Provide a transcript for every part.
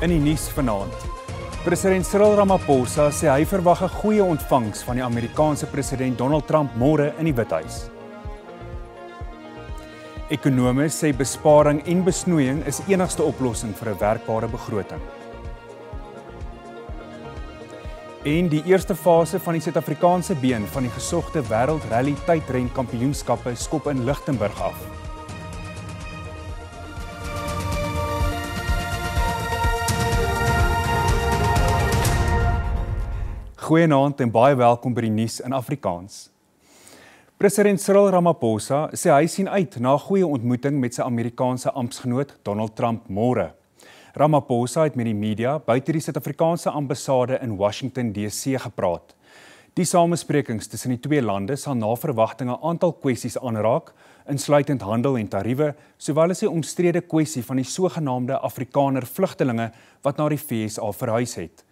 In die nuus vanaand. President Cyril Ramaphosa sê hy verwag 'n goeie ontvangs van die Amerikaanse president Donald Trump môre in die Withuis. Ekonome sê besparing en besnoeiing is enigste oplossing vir 'n werkbare begroting. En die eerste fase van die Suid-Afrikaanse been van die gesogte wêreld rally tydren kampioenskappe skop in Lichtenburg af. Goeienaand en baie welkom by die nuus in Afrikaans. President Cyril Ramaphosa sê hy sien uit na 'n goeie ontmoeting met sy Amerikaanse amptgenoot Donald Trump môre. Ramaphosa het met die media buite die Suid-Afrikaanse ambassade in Washington DC gepraat. Die samesprekings tussen die twee lande sal na verwagting 'n aantal kwessies aanraak, insluitend handel en tariewe, sowel as die omstrede kwessie van die sogenaamde Afrikaner vlugtelinge wat na die VSA verhuis het.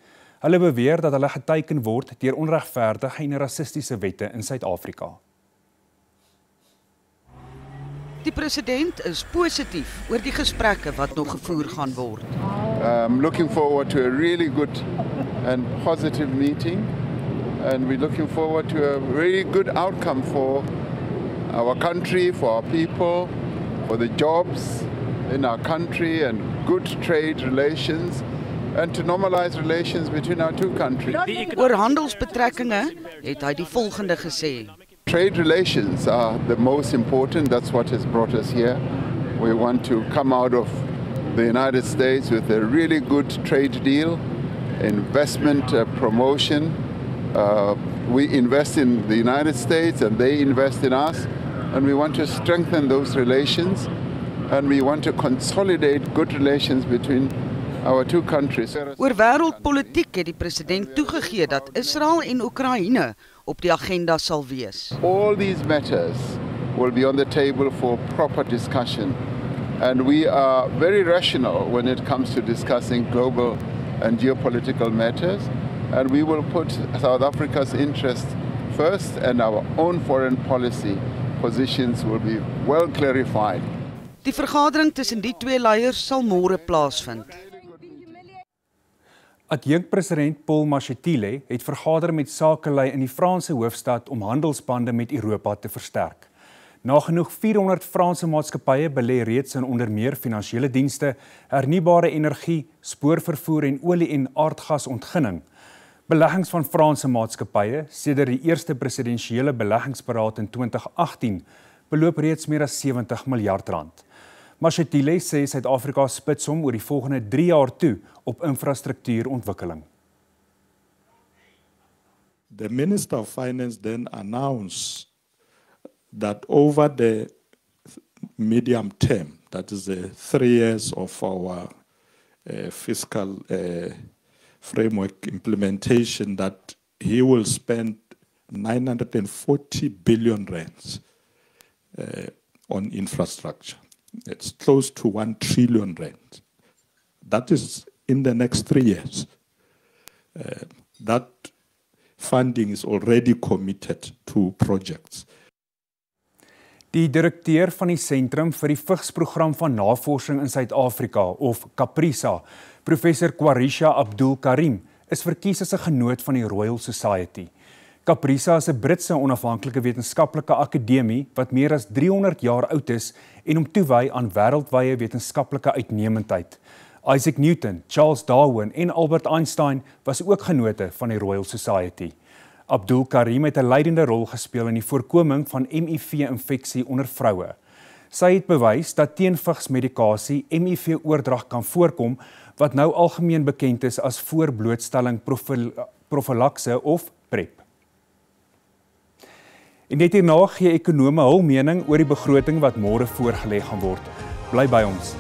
Hulle beweer dat hulle geteiken word deur onregverdige en rassistiese wette in Suid-Afrika. Die president is positief oor die gesprekke wat nog gevoer gaan word. Looking forward to a really good and positive meeting, and we're looking forward to a really good outcome for our country, for our people, for the jobs in our country, and good trade relations, and to normalize relations between our two countries. Oor handelsbetrekkinge het hy die volgende gesê. Trade relations are the most important. That's what has brought us here. We want to come out of the United States with a really good trade deal, investment promotion. We invest in the United States and they invest in us, and we want to strengthen those relations, and we want to consolidate good relations between our two countries. Oor wêreldpolitiek het die president toegegee dat Israel en Oekraïne op die agenda sal wees. All these matters will be on the table for proper discussion, and we are very rational when it comes to discussing global and geopolitical matters, and we will put South Africa's interest first, and our own foreign policy positions will be well clarified. Die vergadering tussen die twee leiers sal môre plaasvind. Adjunkpresident Paul Mashatile het vergader met sakelei in die Franse hoofstad om handelsbande met Europa te versterk. Nagenoeg 400 Franse maatskappye belê reeds in onder meer finansiële dienste, hernubare energie, spoorvervoer en olie- en aardgasontginning. Beleggings van Franse maatskappye sedert die eerste presidensiële beleggingsberaad in 2018 beloop reeds meer as 70 miljard rand. Mashatile sê Suid-Afrika spits hom oor die volgende 3 jaar toe op infrastruktuurontwikkeling. The Minister of Finance then announced that over the medium term, that is the 3 years of our fiscal framework implementation, that he will spend 940 billion rands on infrastructure. It's close to 1 trillion rand. That is in the next 3 years. That funding is already committed to projects. Die direkteur van die Sentrum vir die Vigsprogram van Navorsing in Suid-Afrika, of CAPRISA, professor Kwarisha Abdul Karim, is verkies as 'n genoot van die Royal Society. CAPRISA is 'n Britse onafhanklike wetenskaplike akademie wat meer as 300 jaar oud is en hom toewy aan wêreldwye wetenskaplike uitnemendheid. Isaac Newton, Charles Darwin en Albert Einstein was ook genote van die Royal Society. Abdul Karim het 'n leidende rol gespeel in die voorkoming van HIV-infeksie onder vroue. Sy het bewys dat teen vigsmedikasie HIV-oordrag kan voorkom, wat nou algemeen bekend is as voorblootstelling profilakse of PrEP. En net hierna gee ekonome hul mening oor die begroting wat môre voorgelê gaan word. Bly by ons.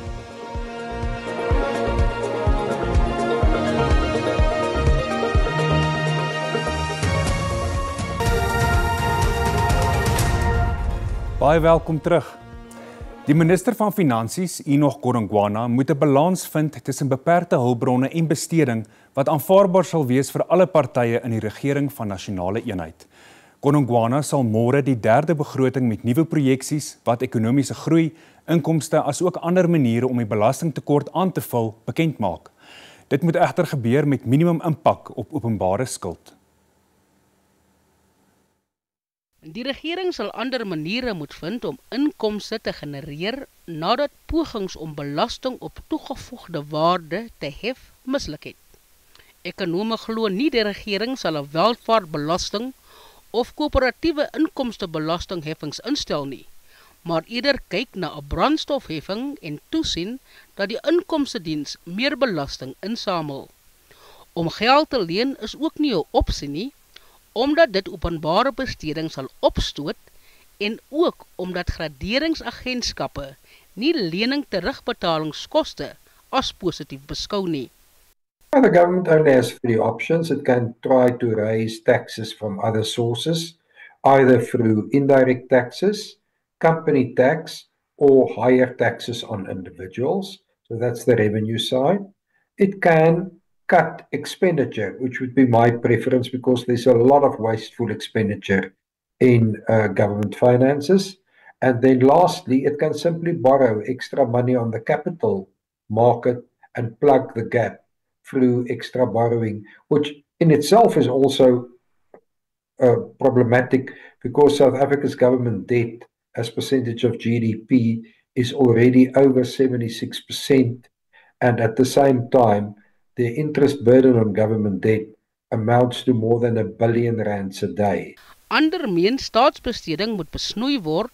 Baie welkom terug. Die minister van Finansies, Enoch Godongwana, moet 'n balans vind tussen beperkte hulpbronne en besteding wat aanvaarbaar sal wees vir alle partye in die regering van nasionale eenheid. Godongwana sal môre die derde begroting met nuwe projeksies wat ekonomiese groei, inkomste as ook ander maniere om die belastingtekort aan te vul bekend maak. Dit moet egter gebeur met minimum impak op openbare skuld. Die regering sal ander maniere moet vind om inkomste te genereer nadat pogings om belasting op toegevoegde waarde te hef misluk het. Ekonome glo nie die regering sal 'n welvaartbelasting of koöperatiewe inkomstebelastingheffings instel nie, maar eerder kyk na 'n brandstofheffing en toesien dat die inkomstediens meer belasting insamel. Om geld te leen is ook nie 'n opsie nie, omdat dit openbare besteding sal opstoot en ook omdat graderingsagentskappe nie lening terugbetalingskoste as positief beskou nie. The government only has three options. It can try to raise taxes from other sources, either through indirect taxes, company tax, or higher taxes on individuals. So that's the revenue side. It can cut expenditure, which would be my preference because there's a lot of wasteful expenditure in government finances. And then lastly, it can simply borrow extra money on the capital market and plug the gap through extra borrowing, which in itself is also problematic because South Africa's government debt as percentage of GDP is already over 76%, and at the same time, the interest burden on government debt amounts to more than R1 billion a day. Ander meen staatsbesteding moet besnoei word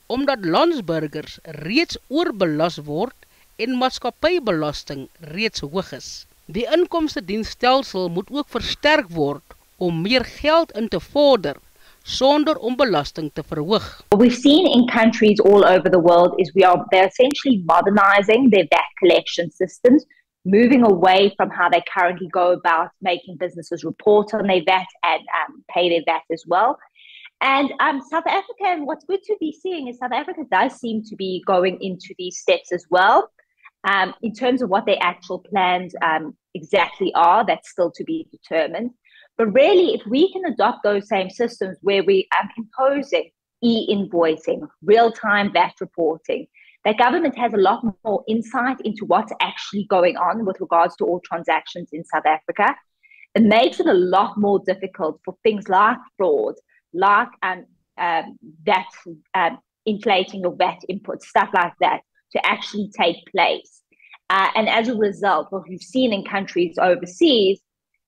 omdat landsburgers reeds oorbelas word en maatskappybelasting reeds hoog is. Die inkomstedienstelsel moet ook versterk word om meer geld in te vorder sonder om belasting te verhoog. What we've seen in countries all over the world is they're essentially modernizing their VAT collection systems, moving away from how they currently go about making businesses report on their VAT and pay their VAT as well. And South Africa, and what's good to be seeing is South Africa does seem to be going into these steps as well. In terms of what their actual plans exactly are, that's still to be determined. But really, if we can adopt those same systems where we are imposing e-invoicing, real-time VAT reporting, the government has a lot more insight into what's actually going on with regards to all transactions in South Africa. It makes it a lot more difficult for things like fraud, like inflating your VAT input, stuff like that, to actually take place. And as a result, what we've seen in countries overseas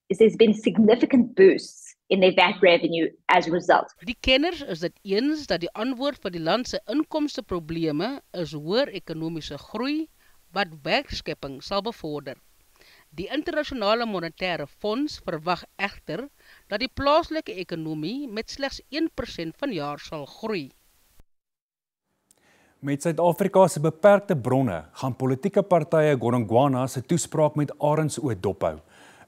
is there's been significant boosts in their VAT revenue as a result. Die kenners is dit eens dat die antwoord vir die land se inkomsteprobleme is hoër ekonomiese groei wat werkskepping sal bevorder. Die internasionale monetaire fonds verwag egter dat die plaaslike ekonomie met slegs 1% vanjaar sal groei. Met Suid-Afrika se beperkte bronne gaan politieke partye Godongwana se toespraak met arendsoë dophou.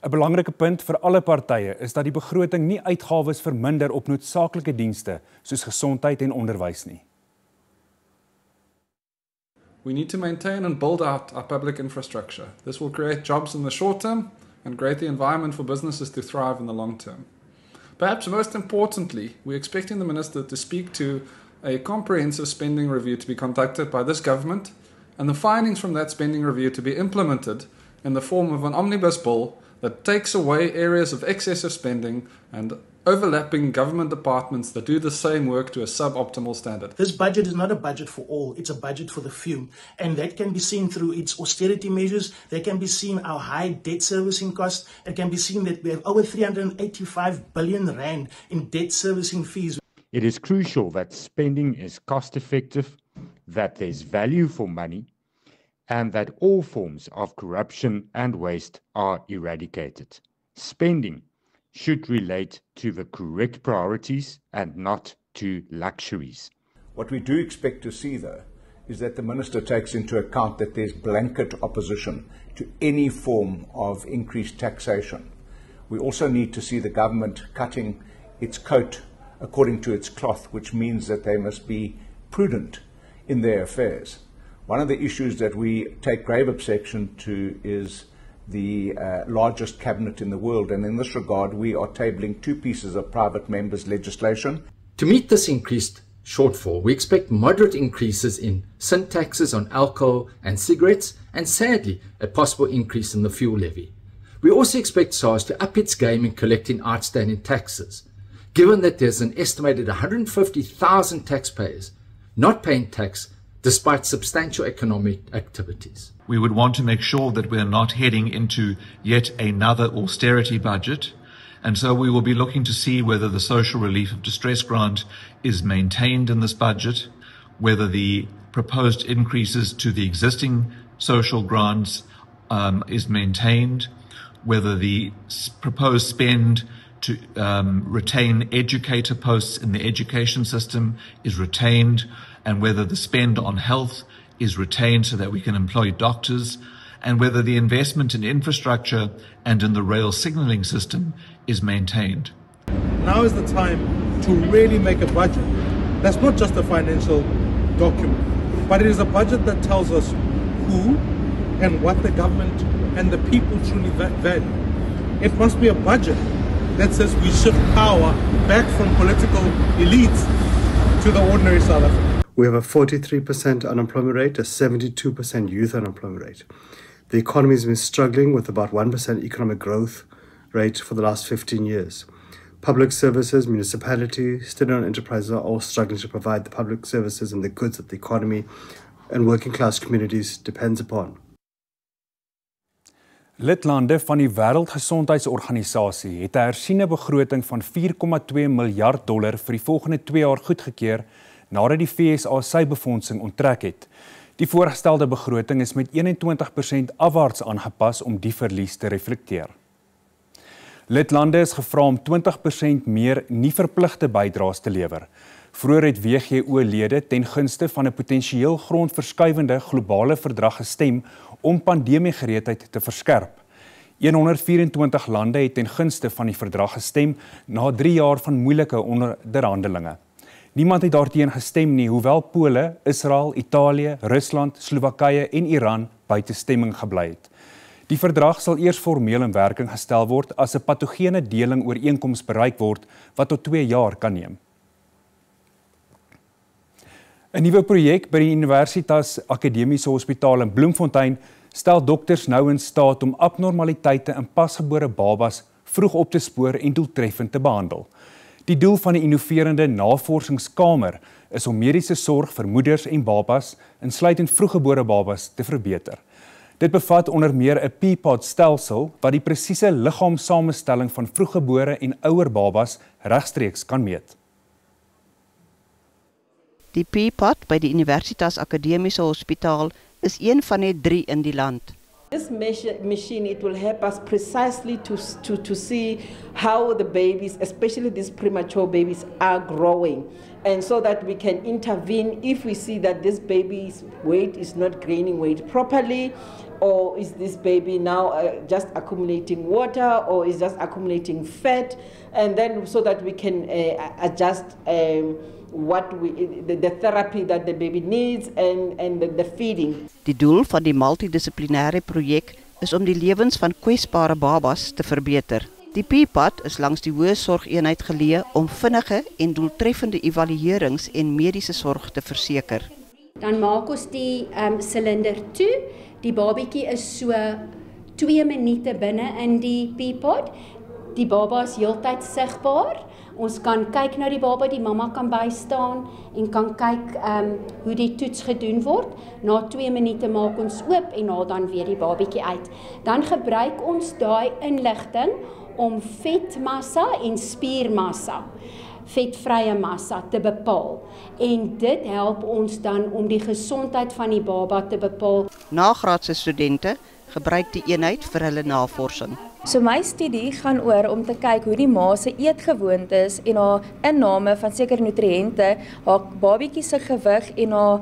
'n Belangrike punt vir alle partye is dat die begroting nie uitgawes verminder op noodsaaklike dienste soos gesondheid en onderwys nie. We need to maintain and build out our public infrastructure. This will create jobs in the short term and create the environment for businesses to thrive in the long term. Perhaps most importantly, we're expecting the Minister to speak to a comprehensive spending review to be conducted by this government and the findings from that spending review to be implemented in the form of an omnibus bill that takes away areas of excessive spending and overlapping government departments that do the same work to a suboptimal standard. This budget is not a budget for all, it's a budget for the few. And that can be seen through its austerity measures, that can be seen our high debt servicing costs, it can be seen that we have over 385 billion rand in debt servicing fees. It is crucial that spending is cost effective, that there's value for money, and that all forms of corruption and waste are eradicated. Spending should relate to the correct priorities and not to luxuries. What we do expect to see, though, is that the Minister takes into account that there's blanket opposition to any form of increased taxation. We also need to see the government cutting its coat according to its cloth, which means that they must be prudent in their affairs. One of the issues that we take grave objection to is the largest cabinet in the world, and in this regard we are tabling two pieces of private members' legislation. To meet this increased shortfall, we expect moderate increases in sin taxes on alcohol and cigarettes, and sadly a possible increase in the fuel levy. We also expect SARS to up its game in collecting outstanding taxes, given that there's an estimated 150,000 taxpayers not paying tax despite substantial economic activities. We would want to make sure that we're not heading into yet another austerity budget, and so we will be looking to see whether the social relief of distress grant is maintained in this budget, whether the proposed increases to the existing social grants is maintained, whether the proposed spend to retain educator posts in the education system is retained, and whether the spend on health is retained so that we can employ doctors, and whether the investment in infrastructure and in the rail signalling system is maintained. Now is the time to really make a budget. That's not just a financial document, but it is a budget that tells us who and what the government and the people truly value. It must be a budget that says we shift power back from political elites to the ordinary South African. We have a 43% unemployment rate, a 72% youth unemployment rate. The economy has been struggling with about 1% economic growth rate for the last 15 years. Public services, municipalities, state-owned enterprises are all struggling to provide the public services and the goods that the economy and working class communities depends upon. Lidlande van die Wêreldgesondheidsorganisasie het 'n hersiene begroting van $4,2 miljard vir die volgende 2 jaar goedgekeur nadat die FSA sy befondsing onttrek het. Die voorgestelde begroting is met 21% afwaarts aangepas om die verlies te reflekteer. Lidlande is gevra om 20% meer nie verpligte bydraes te lewer. Vroeger het WGO-lede ten gunste van 'n potensieel grondverskuivende globale verdrag gestem om pandemiegereedheid te verskerp. 124 lande het ten gunste van die verdrag gestem na 3 jaar van moeilike onderhandelinge. Niemand het daarteen gestem nie, hoewel Pole, Israel, Italië, Rusland, Slowakye en Iran buite stemming gebly het. Die verdrag sal eers formeel in werking gestel word as 'n patogene deling ooreenkoms bereik word wat tot 2 jaar kan neem. 'n Nuwe projek by die Universitas Akademiese Hospitaal in Bloemfontein stel dokters nou in staat om abnormaliteite in pasgebore babas vroeg op te spoor en doeltreffend te behandel. Die doel van die innoverende navorsingskamer is om mediese sorg vir moeders en babas, insluitend vroeggebore babas, te verbeter. Dit bevat onder meer 'n P-pod-stelsel wat die presiese liggaamssamestelling van vroeggebore en ouer babas regstreeks kan meet. Die P-pod by die Universitas Akademiese Hospitaal is een van net 3 in die land. This machine, it will help us precisely to see how the babies, especially these premature babies, are growing. And so that we can intervene if we see that this baby's weight is not gaining weight properly, or is this baby now just accumulating water, or is just accumulating fat, and then so that we can adjust the therapy that the baby needs and the feeding. Die doel van die multidissiplinêre projek is om die lewens van kwesbare babas te verbeter. Die P-pod is langs die hoë sorgeenheid geleë om vinnige en doeltreffende evaluerings en mediese sorg te verseker. Dan maak ons die silinder toe. Die babatjie is so 2 minute binne in die P-pod. Die baba is heeltyd sigbaar. Ons kan kyk na die baba, die mamma kan bystaan en kan kyk hoe die toets gedoen word. Na 2 minute maak ons oop en haal dan weer die babatjie uit. Dan gebruik ons daai inligting om vetmassa en spiermassa, vetvrye massa te bepaal. En dit help ons dan om die gesondheid van die baba te bepaal. Nagraadse studente gebruik die eenheid vir hulle navorsing. So my studie gaan oor om te kyk hoe die ma se eetgewoontes en haar inname van sekere nutriënte haar babatjie se gewig en haar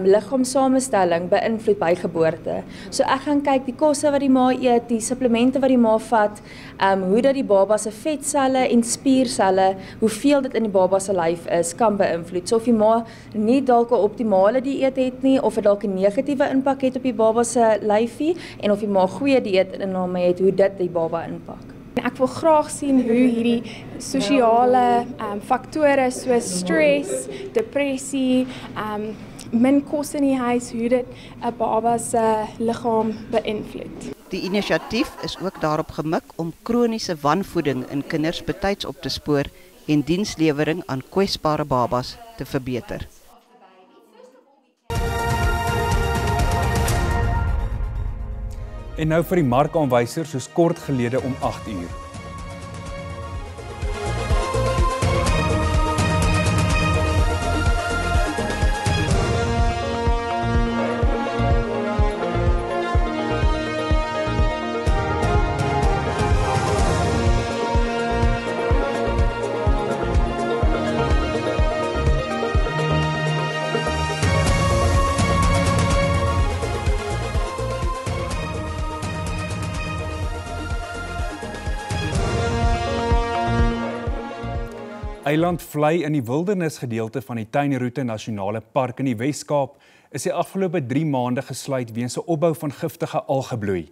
liggaamssamestelling beïnvloed by geboorte. So ek gaan kyk die kosse wat die ma eet, die supplemente wat die ma vat, hoe dat die baba se vetselle en spierselle, hoeveel dit in die baba se lyf is, kan beïnvloed. So of die ma nie dalk 'n optimale dieet het nie, of dit dalk 'n negatiewe impak het op die baba se lyfie, en of die ma goeie dieetinname het, hoe dit die baba impak. Ek wil graag sien hoe hierdie sosiale faktore soos stres, depressie, min kos in die huis, hoe dit 'n baba se liggaam beïnvloed. Die inisiatief is ook daarop gemik om kroniese wanvoeding in kinders betyds op te spoor en dienslewering aan kwesbare babas te verbeter. En nou vir die markaanwysers soos kort gelede om 8 uur. Eiland Vlei in die wildernisgedeelte van die Tuinroete Nasionale Park in die Wes-Kaap is die afgelope 3 maande gesluit weens 'n opbou van giftige algebloei.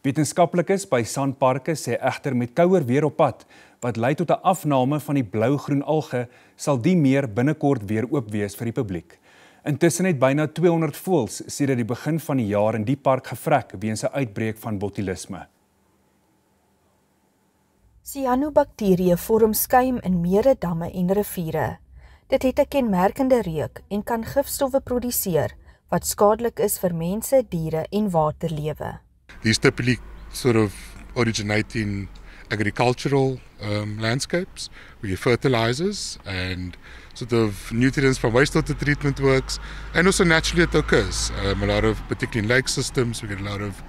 Wetenskaplikes by Sanparke sê egter met kouer weer op pad, wat lei tot 'n afname van die blou-groen alge, sal die meer binnekort weer oop wees vir die publiek. Intussen het byna 200 voëls sedert die begin van die jaar in die park gevrek weens 'n uitbreek van botulisme. Cyanobakterieë vorm skuim in mere, damme en riviere. Dit het 'n kenmerkende reuk en kan gifstowwe produseer wat skadelik is vir mense, diere en waterlewe. These typically sort of originate in agricultural landscapes, we get fertilizers and sort of nutrients from wastewater treatment works, and also naturally it occurs. A lot of, particularly in lake systems, we get a lot of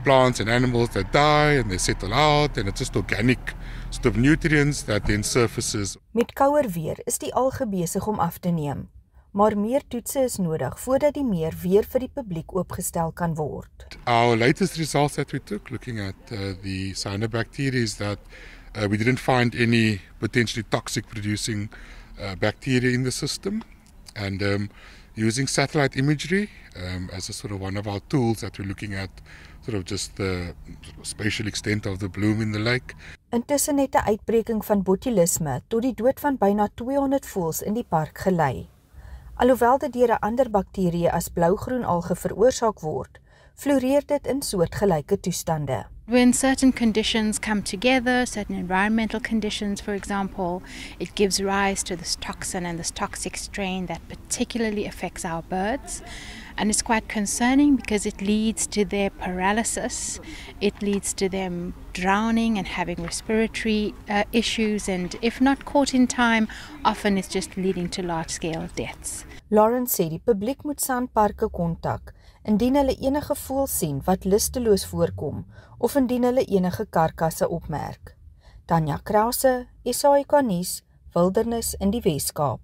plants and animals that die and they settle out, and it's just organic sort of nutrients that then surfaces. Met kouer weer is die alge besig om af te neem, maar meer toetse is nodig voordat die meer weer vir die publiek oopgestel kan word. Our latest results that we took looking at the cyanobacteria is that we didn't find any potentially toxic producing bacteria in the system, and using satellite imagery as a sort of one of our tools that we're looking at sort of just the spatial extent of the bloom in the lake. Intussen het 'n uitbreking van botulisme tot die dood van byna 200 voëls in die park gelei. Alhoewel dit deur 'n ander bakterie as blou-groen alge veroorsaak word, floreer dit in soortgelyke toestande. When certain conditions come together, certain environmental conditions, for example, it gives rise to this toxin and this toxic strain that particularly affects our birds. And it's quite concerning because it leads to their paralysis, it leads to them drowning and having respiratory issues, and if not caught in time, often it's just leading to large-scale deaths. Lawrence sê die publiek moet Sanparke kontak indien hulle enige voël sien wat lusteloos voorkom of indien hulle enige karkasse opmerk. Tanya Krause, SAK nuus, wildernis in die Wes-Kaap.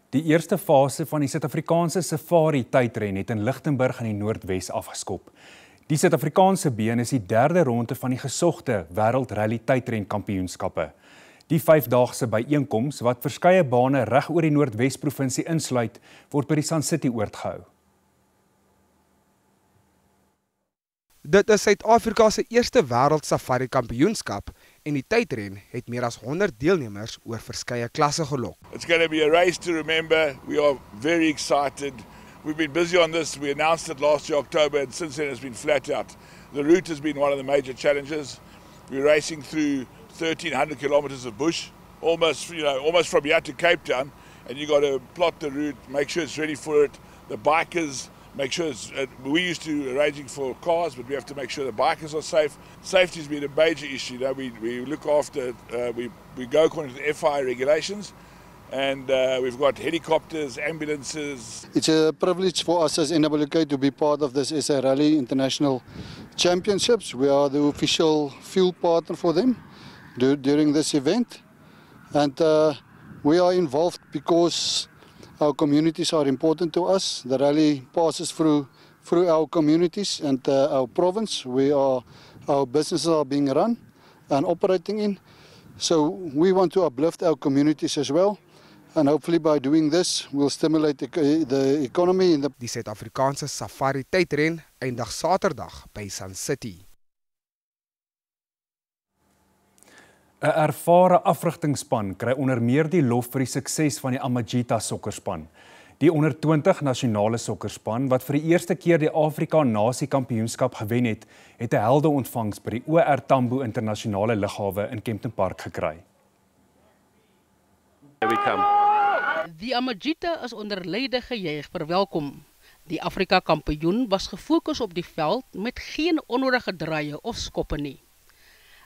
Die eerste fase van die Suid-Afrikaanse Safari tydren het in Lichtenburg in die Noordwes afgeskop. Die Suid-Afrikaanse been is die 3de ronde van die gesogte wêreldrally tydren kampioenskappe. Die 5-daagse byeenkoms wat verskeie bane reg oor die Noordwes-provinsie insluit, word by die Sun City oord gehou. Dit is Suid-Afrika se eerste wêreld safari kampioenskap en die tydren het meer as 100 deelnemers oor verskeie klasse gelok. It's going to be a race to remember. We are very excited. We've been busy on this. We announced it last year, October, and since then it's been flat out. The route has been one of the major challenges. We're racing through 1,300 kilometers of bush, almost from here to Cape Town, and you got to plot the route, make sure it's ready for it. The bikers, make sure we used to arranging for cars, but we have to make sure the bikers are safe. Safety has been a major issue. We look after, we go according to the FIA regulations, and we've got helicopters, ambulances. It's a privilege for us as NWK to be part of this SA Rally International Championships. We are the official fuel partner for them during this event, and we are involved because our communities are important to us. The rally passes through our communities and our province where our businesses are being run and operating in. So we want to uplift our communities as well. And hopefully by doing this, we'll stimulate the economy. Die Suid-Afrikaanse Safari tydren eindig Saterdag by Sun City. 'n Ervare afrigtingspan kry onder meer die lof vir die sukses van die Amajita sokkerspan. Die onder 20 nasionale sokkerspan wat vir die eerste keer die Afrika Nasie Kampioenskap gewen het, 'n helde ontvangs by die OR Tambo internasionale lughawe in Kempton Park gekry. Die Amajita is onder luide gejuig verwelkom. Die Afrika kampioen was gefokus op die veld met geen onnodige draaie of skoppe nie.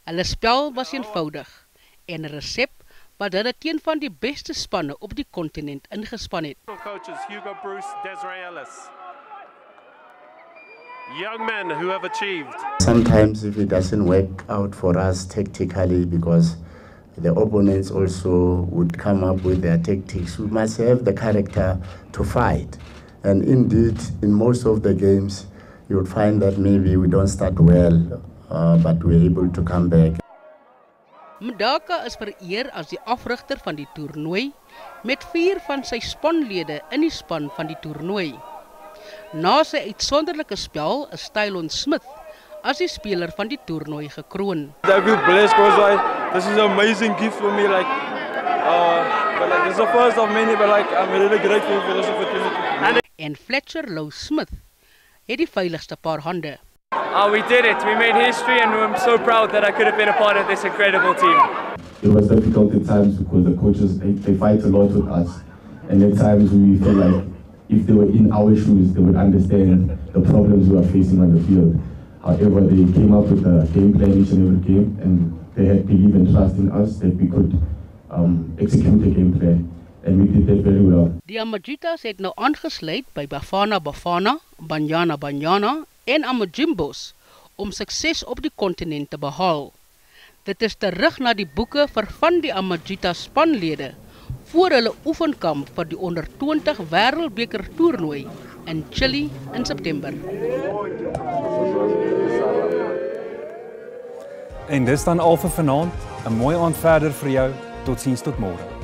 Hulle spel was eenvoudig en 'n resep wat hulle teen van die beste spanne op die kontinent ingespan het. Coaches Hugo Bruce, Desiree Ellis. Young men who have achieved. Sometimes if it doesn't work out for us tactically because the opponents also would come up with their tactics, we must have the character to fight. And indeed, in most of the games, you would find that maybe we don't start well, but we're able to come back. Mdaka is vereer as die afrigter van die toernooi, met 4 van sy spanlede in die span van die toernooi. Na sy uitsonderlike spel is Tylon Smith as die speler van die toernooi gekroon. I feel blessed because this is an amazing gift for me. But this is the first of many, but I'm really grateful for this opportunity. En Fletcher Lou Smith het die veiligste paar hande. We did it. We made history and I'm so proud that I could have been a part of this incredible team. It was difficult at times because the coaches, they fight a lot with us. And at times we feel like if they were in our shoes, they would understand the problems we are facing on the field. However, they came up with a game plan each and every game and they had belief and trust in us that we could execute the game plan. And we did that very well. Die Amajitas het nou aangesluit by Bafana Bafana, Banyana Banyana en Amajimbos om sukses op die kontinent te behaal. Dit is terug na die boeke vir van die Amajita spanlede voor hulle oefenkamp vir die onder 20 wêreldbeker toernooi in Chili in September. En dis dan al vir vanaand. 'n Mooi aand verder vir jou. Totsiens tot môre.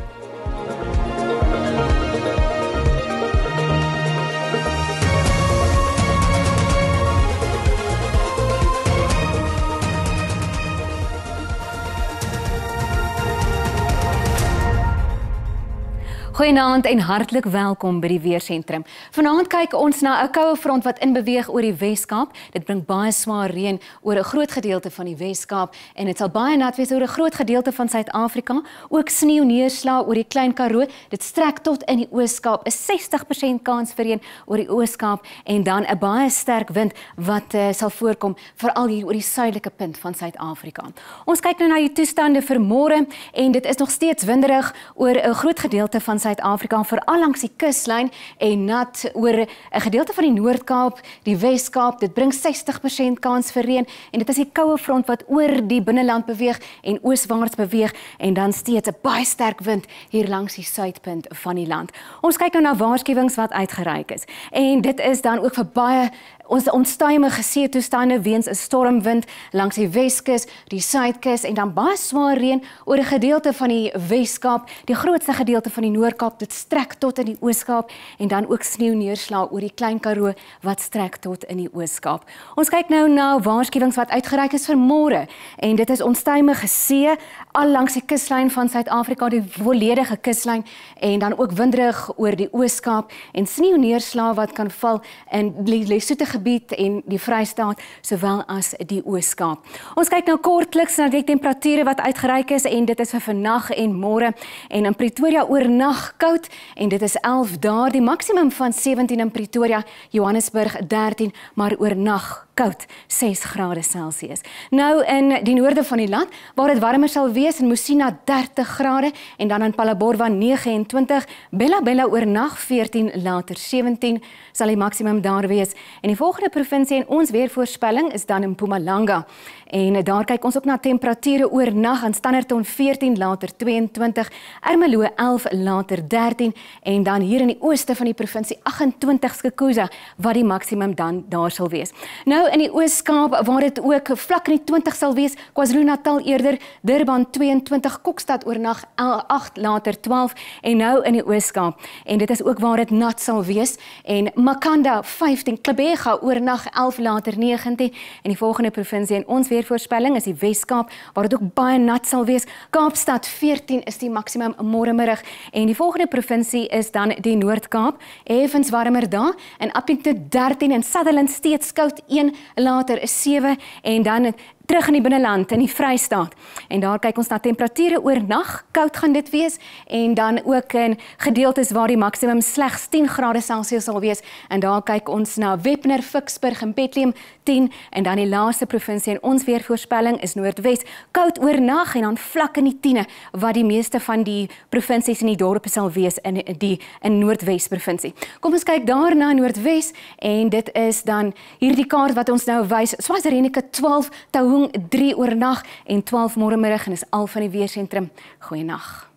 Goeienaand en hartlik welkom by die Weersentrum. Vanaand kyk ons na 'n koue front wat inbeweeg oor die Weskaap. Dit bring baie swaar reën oor 'n groot gedeelte van die Weskaap en dit sal baie nat wees oor 'n groot gedeelte van Suid-Afrika. Ook sneeu neerslag oor die Klein Karoo. Dit strek tot in die Ooskaap. 'n 60% kans vir reën oor die Ooskaap en dan 'n baie sterk wind wat sal voorkom veral hier oor die suidelike punt van Suid-Afrika. Ons kyk nou na die toestande vir môre en dit is nog steeds winderig oor 'n groot gedeelte van Suid-Afrika, veral langs die kuslyn en nat oor 'n gedeelte van die Noord-Kaap, die Wes-Kaap. Dit bring 60% kans vir reën en dit is die koue front wat oor die binneland beweeg en ooswaarts beweeg en dan steeds 'n baie sterk wind hier langs die suidpunt van die land. Ons kyk nou na waarskuwings wat uitgereik is en dit is dan ook vir baie ons onstuimige seetoestande weens 'n stormwind langs die Weskus, die Suidkus en dan baie swaar reën oor 'n gedeelte van die Weskaap, die grootste gedeelte van die Noord-Kaap, dit strek tot in die Ooskaap en dan ook sneeu neerslag oor die Klein Karoo wat strek tot in die Ooskaap. Ons kyk nou na waarskuwings wat uitgereik is vir môre en dit is onstuimige see al langs die kuslyn van Suid-Afrika, die volledige kuslyn en dan ook winderig oor die Ooskaap en sneeu neerslag wat kan val in die Lesotho gebied en die Vrystaat sowel as die Ooskaap. Ons kyk nou kortliks na die temperature wat uitgereik is en dit is vir vannag en môre en in Pretoria oornag koud en dit is 11 daar, die maksimum van 17 in Pretoria, Johannesburg 13, maar oornag koud 6 grade Celsius. Nou in die noorde van die land waar dit warmer sal wees in Musina 30 grade en dan in Phalaborwa 29, Bella oornag 14, later 17 sal die maksimum daar wees. En die volgende provinsie in ons weervoorspelling is dan in Mpumalanga. En daar kyk ons ook na temperature oornag aan Standerton 14, later 22, Ermelo 11, later 13 en dan hier in die ooste van die provinsie 28 Skukuza wat die maksimum dan daar sal wees. Nou in die Ooskaap waar dit ook vlak in die 20 sal wees, KwaZulu-Natal eerder, Durban 22, Kokstad oornag 8, later 12 en nou in die Ooskaap. En dit is ook waar dit nat sal wees en Makanda 15, Klebega Suid-Afrika oornag 11 later 19 en die volgende provinsie in ons weervoorspelling is die Wes-Kaap waar dit ook baie nat sal wees. Kaapstad 14 is die maksimum môremiddag en die volgende provinsie is dan die Noord-Kaap, effens warmer daar en Appington 13 en Sutherland steeds koud 1 later is 7 en dan terug in die binneland in die Vrystaat. En daar kyk ons na temperature oornag, koud gaan dit wees en dan ook in gedeeltes waar die maksimum slegs 10 grade Celsius sal wees en daar kyk ons na Webner, Vicksburg en Bethlehem 10 en dan die laaste provinsie in ons weervoorspelling is Noordwes, koud oornag en dan vlak in die 10e wat die meeste van die provinsies en die dorpe sal wees in Noordwes provinsie. Kom ons kyk daar na Noordwes en dit is dan hierdie kaart wat ons nou wys, Swaziland 12, Taung 3 oornag en 12 môremiddag en is al van die weersentrum. Goeienag.